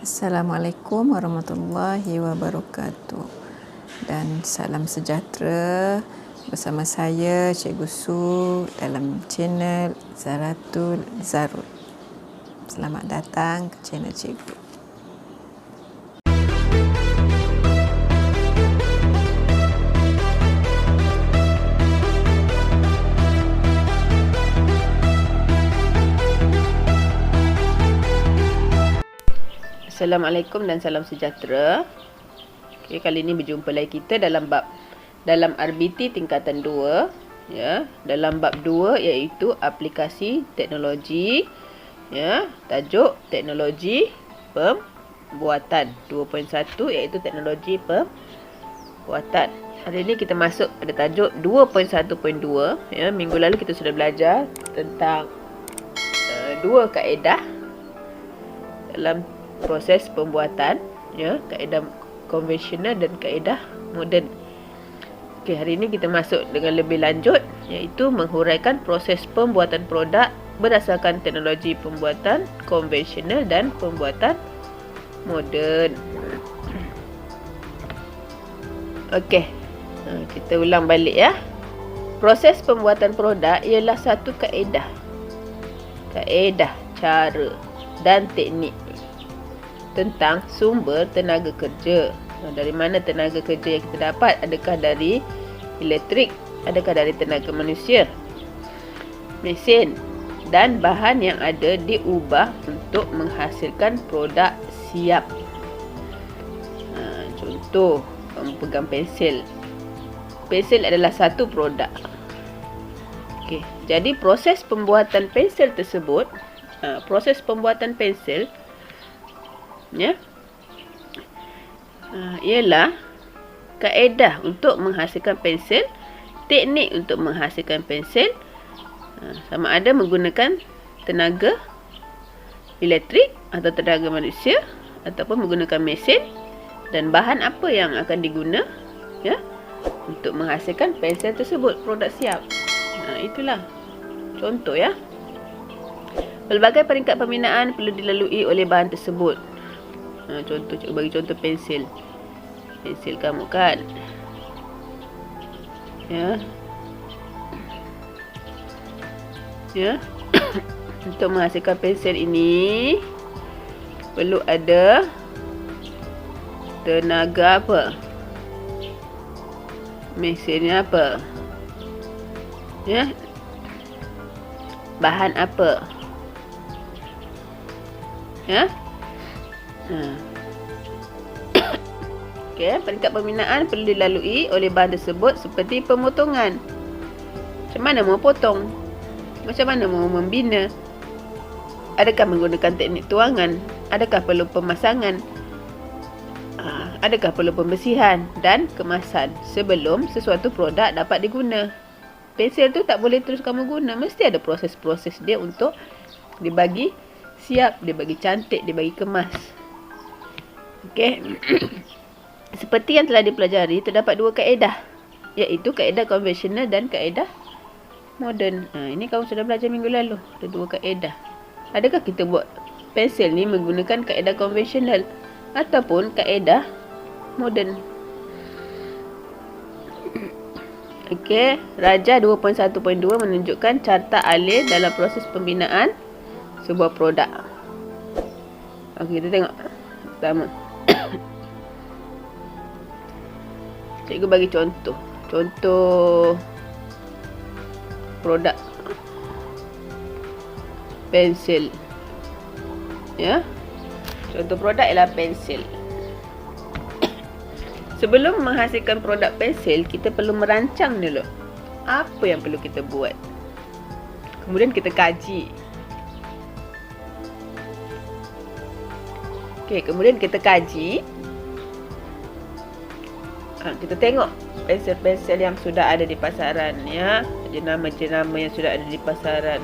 Assalamualaikum warahmatullahi wabarakatuh dan salam sejahtera bersama saya Cikgu Su dalam channel Zaratul Zarul. Selamat datang ke channel Cikgu. Assalamualaikum dan salam sejahtera. Okay, kali ini berjumpa lagi kita dalam RBT tingkatan 2, ya. Dalam bab 2 iaitu aplikasi teknologi, ya. Tajuk teknologi pembuatan 2.1 iaitu teknologi pembuatan. Hari ini kita masuk pada tajuk 2.1.2, ya. Minggu lalu kita sudah belajar tentang dua kaedah dalam proses pembuatan, ya, kaedah konvensional dan kaedah moden. Okey, hari ini kita masuk dengan lebih lanjut iaitu menghuraikan proses pembuatan produk berdasarkan teknologi pembuatan konvensional dan pembuatan moden. Okey. Kita ulang balik, ya. Proses pembuatan produk ialah satu kaedah, cara dan teknik tentang sumber tenaga kerja. Dari mana tenaga kerja yang kita dapat? Adakah dari elektrik? Adakah dari tenaga manusia? Mesin dan bahan yang ada diubah untuk menghasilkan produk siap. Contoh, kamu pegang pensel. Pensel adalah satu produk. Okey, jadi proses pembuatan pensel tersebut, ya, ialah kaedah untuk menghasilkan pensel, teknik untuk menghasilkan pensel, sama ada menggunakan tenaga elektrik atau tenaga manusia ataupun menggunakan mesin, dan bahan apa yang akan diguna, ya, untuk menghasilkan pensel tersebut, produk siap. Itulah contoh, ya. Pelbagai peringkat pembinaan perlu dilalui oleh bahan tersebut. Contoh, cikgu bagi contoh pensel. Pensel kamu kan, ya. Untuk menghasilkan pensel ini perlu ada tenaga apa? Mesinnya apa? Ya. Bahan apa? Ya. Okey, peringkat pembinaan perlu dilalui oleh bahan tersebut seperti pemotongan. Macam mana mau potong? Macam mana mau membina? Adakah menggunakan teknik tuangan? Adakah perlu pemasangan? Adakah perlu pembersihan dan kemasan sebelum sesuatu produk dapat diguna? Pensel tu tak boleh terus kamu guna, mesti ada proses-proses dia untuk dibagi siap, dibagi cantik, dibagi kemas. Okey. Seperti yang telah dipelajari, terdapat dua kaedah, iaitu kaedah konvensional dan kaedah moden. Ini kamu sudah belajar minggu lalu. Ada dua kaedah. Adakah kita buat pensel ni menggunakan kaedah konvensional ataupun kaedah moden? Okey, Raja 2.1.2 menunjukkan carta alih dalam proses pembinaan sebuah produk. Okey, kita tengok. Pertama, cikgu bagi contoh produk pensel, ya. Contoh produk ialah pensel. Sebelum menghasilkan produk pensel, kita perlu merancang dulu apa yang perlu kita buat. Kemudian kita kaji. Okey, kemudian kita kaji. Kita tengok pensel-pensel yang sudah ada di pasaran, ya. Jenama-jenama yang sudah ada di pasaran,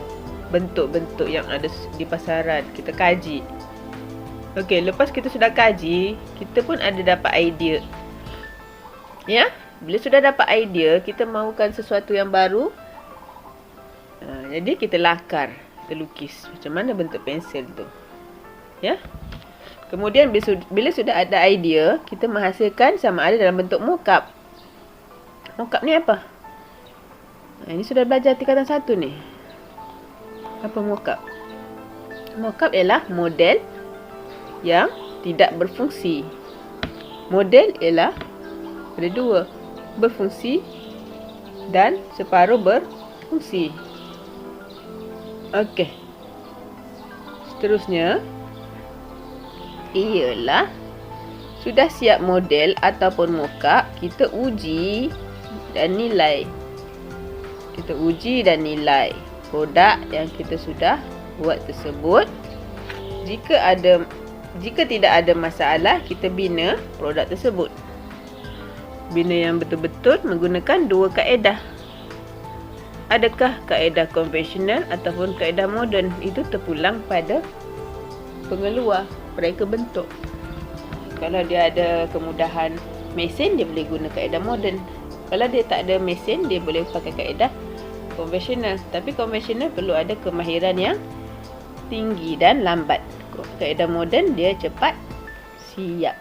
bentuk-bentuk yang ada di pasaran, kita kaji. Okey, lepas kita sudah kaji, kita pun ada dapat idea. Ya, bila sudah dapat idea, kita mahukan sesuatu yang baru. Jadi kita lakar, kita lukis macam mana bentuk pensel tu. Ya. Kemudian bila sudah ada idea, kita menghasilkan sama ada dalam bentuk mockup. Mockup ni apa? Ini sudah belajar tingkatan 1 ni. Apa mockup? Mockup ialah model yang tidak berfungsi. Model ialah ada 2, berfungsi dan separuh berfungsi. Okey. Seterusnya ialah sudah siap model ataupun mockup, kita uji dan nilai. Kita uji dan nilai produk yang kita sudah buat tersebut. Jika tidak ada masalah, kita bina produk tersebut. Bina yang betul-betul menggunakan 2 kaedah. Adakah kaedah konvensional ataupun kaedah moden? Itu terpulang pada pengeluar, mereka bentuk. Kalau dia ada kemudahan mesin, dia boleh guna kaedah moden. Kalau dia tak ada mesin, dia boleh pakai kaedah konvensional. Tapi konvensional perlu ada kemahiran yang tinggi dan lambat. Kaedah moden dia cepat siap.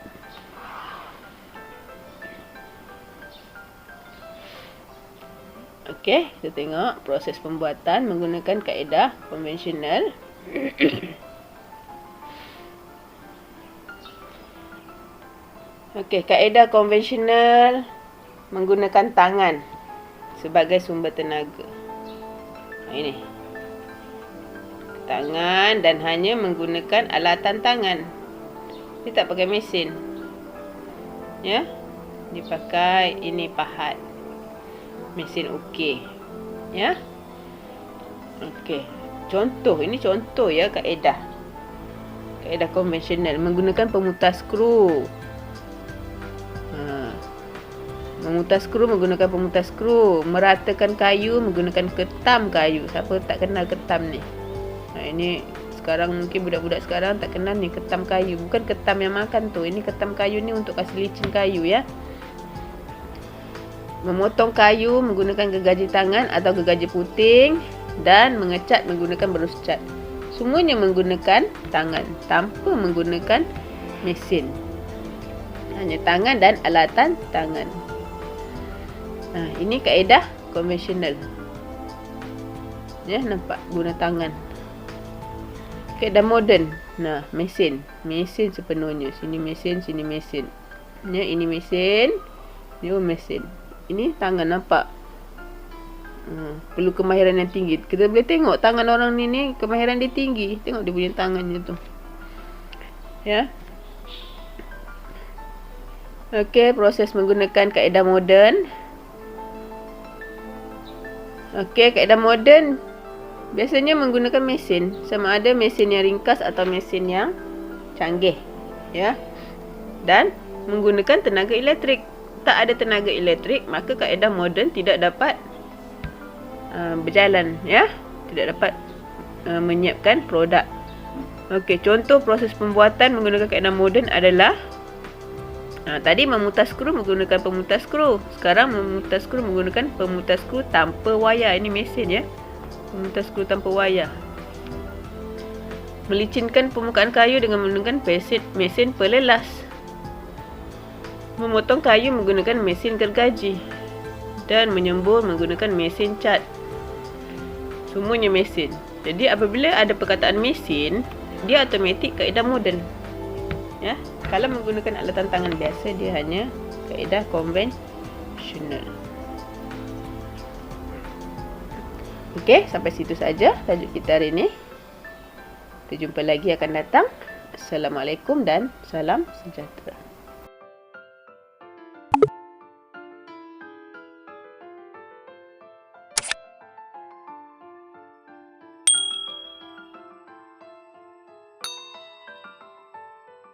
Okey, kita tengok proses pembuatan menggunakan kaedah konvensional. Okey, kaedah konvensional menggunakan tangan sebagai sumber tenaga. Ini. Tangan dan hanya menggunakan alatan tangan. Dia tak pakai mesin. Ya. Dipakai ini pahat. Mesin okey. Ya. Okey. Contoh, ini contoh ya kaedah. Kaedah konvensional menggunakan pemutar skru. Memutar skru menggunakan pemutar skru. Meratakan kayu menggunakan ketam kayu. Siapa tak kenal ketam ni? Ini sekarang mungkin budak-budak sekarang tak kenal ni ketam kayu. Bukan ketam yang makan tu. Ini ketam kayu ni untuk kasih licin kayu ya. Memotong kayu menggunakan gergaji tangan atau gergaji puting. Dan mengecat menggunakan berus cat. Semuanya menggunakan tangan tanpa menggunakan mesin. Hanya tangan dan alatan tangan. Ini kaedah konvensional. Ya, nampak guna tangan. Kaedah moden. Mesin. Mesin sepenuhnya. Sini mesin, sini mesin. Ya, ini mesin. Ini mesin. Ini tangan, nampak. Perlu kemahiran yang tinggi. Kita boleh tengok tangan orang ni kemahiran dia tinggi. Tengok dia punya tangannya tu. Ya. Okey, proses menggunakan kaedah moden. Okey, kaedah moden biasanya menggunakan mesin. Sama ada mesin yang ringkas atau mesin yang canggih. Ya. Dan menggunakan tenaga elektrik. Tak ada tenaga elektrik, maka kaedah moden tidak dapat berjalan. Ya. Tidak dapat menyiapkan produk. Okey, contoh proses pembuatan menggunakan kaedah moden adalah tadi memutar skru menggunakan pemutar skru. Sekarang memutar skru menggunakan pemutar skru tanpa wayar. Ini mesin ya. Pemutar skru tanpa wayar. Melicinkan permukaan kayu dengan menggunakan mesin pelelas. Memotong kayu menggunakan mesin gergaji. Dan menyembur menggunakan mesin cat. Semuanya mesin. Jadi apabila ada perkataan mesin, dia automatik kaedah moden. Ya. Kalau menggunakan alatan tangan biasa, dia hanya kaedah konvensional. Okey, sampai situ saja tajuk kita hari ini. Kita jumpa lagi akan datang. Assalamualaikum dan salam sejahtera.